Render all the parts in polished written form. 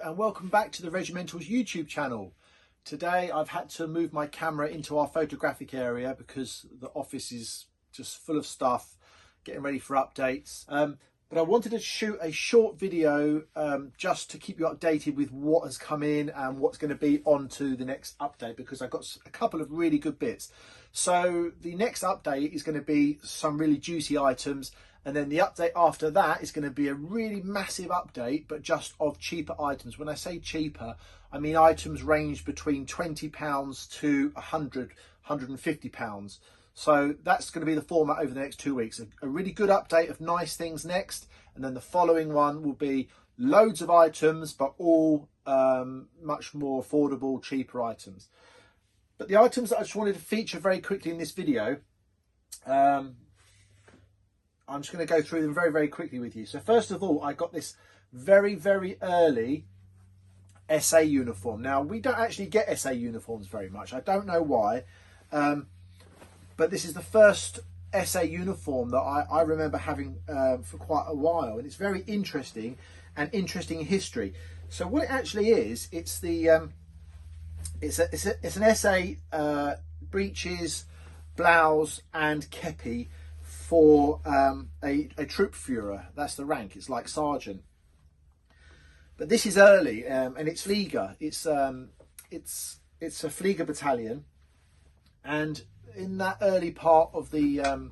and welcome back to the Regimental's YouTube channel. Today I've had to move my camera into our photographic area because the office is just full of stuff, getting ready for updates. But I wanted to shoot a short video just to keep you updated with what has come in and what's going to be on to the next update, because I've got a couple of really good bits. So the next update is going to be some really juicy items, and then the update after that is going to be a really massive update, but just of cheaper items. When I say cheaper, I mean items range between £20 to £150. So that's going to be the format over the next 2 weeks. A really good update of nice things next, and then the following one will be loads of items, but all much more affordable, cheaper items. But the items that I just wanted to feature very quickly in this video, I'm just going to go through them very, very quickly with you. So first of all, I got this very, very early SA uniform. Now, we don't actually get SA uniforms very much. I don't know why. But this is the first SA uniform that I remember having for quite a while. And it's very interesting and interesting in history. So what it actually is, it's the it's an SA breeches, blouse and kepi for a troop Führer. That's the rank. It's like sergeant. But this is early, and it's flieger. It's a flieger battalion, and in that early part of the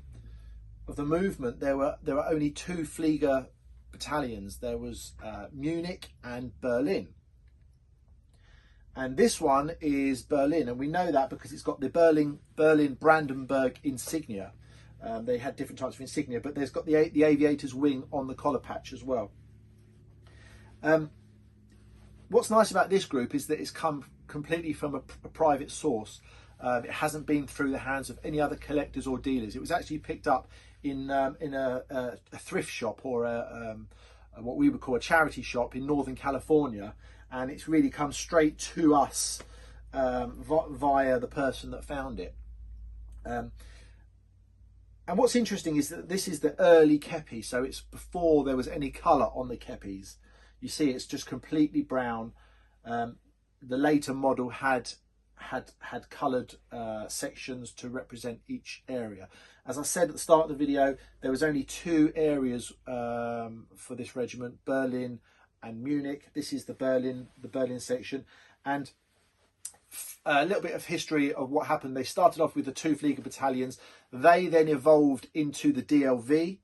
movement, there were only two flieger battalions. There was Munich and Berlin. And this one is Berlin, and we know that because it's got the Berlin Brandenburg insignia. They had different types of insignia, but there's got the aviator's wing on the collar patch as well. What's nice about this group is that it's come completely from a private source. It hasn't been through the hands of any other collectors or dealers. It was actually picked up in a thrift shop, or what we would call a charity shop in Northern California, and it's really come straight to us via the person that found it. And what's interesting is that this is the early kepi, so it's before there was any colour on the kepis. You see, it's just completely brown. The later model had coloured sections to represent each area. As I said at the start of the video, there was only two areas for this regiment, Berlin and Munich. This is the Berlin section. And a little bit of history of what happened. They started off with the two Flieger battalions. They then evolved into the DLV,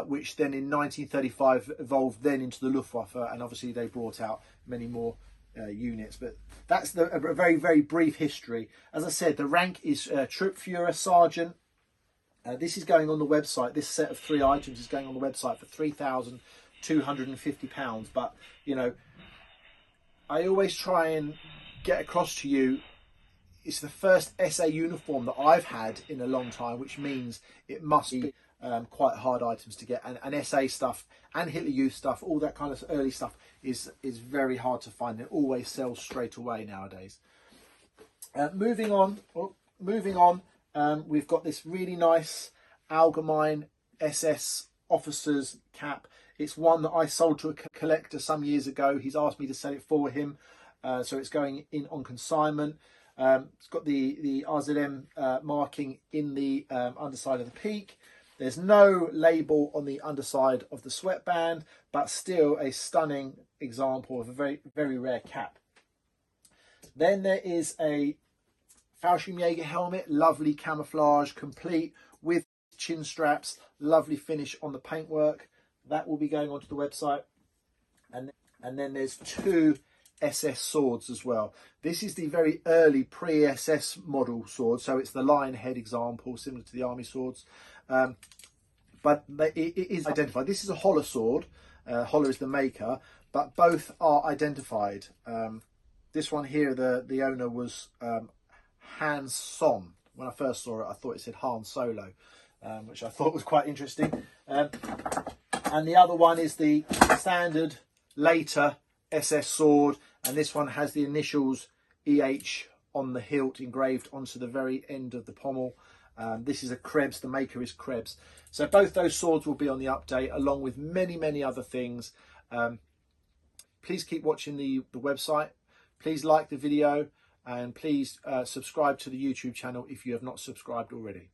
which then in 1935 evolved then into the Luftwaffe, and obviously they brought out many more units. But that's a very, very brief history. As I said, the rank is Troop Führer Sergeant. This is going on the website. This set of 3 items is going on the website for £3,250. But, you know, I always try and get across to you, it's the first SA uniform that I've had in a long time, which means it must be quite hard items to get. And SA stuff and Hitler Youth stuff, all that kind of early stuff is very hard to find. It always sells straight away nowadays. Moving on, we've got this really nice Allgemeine SS officer's cap. It's one that I sold to a collector some years ago. He's asked me to sell it for him. So it's going in on consignment. It's got the RZM marking in the underside of the peak. There's no label on the underside of the sweatband, but still a stunning example of a very, very rare cap. Then there is a fallshirmjager helmet, lovely camouflage, complete with chin straps, lovely finish on the paintwork. That will be going onto the website. And then there's two SS swords as well. This is the very early pre-SS model sword, so it's the lion head example, similar to the army swords, but it is identified. This is a Holler sword. Holler is the maker, but both are identified. This one here, the owner was Hans Son. When I first saw it, I thought it said Han Solo, which I thought was quite interesting. And the other one is the standard later SS sword, and this one has the initials EH on the hilt engraved onto the very end of the pommel. This is a Krebs, the maker is Krebs. So both those swords will be on the update, along with many, many other things. please keep watching the website. Please like the video, and please subscribe to the YouTube channel if you have not subscribed already.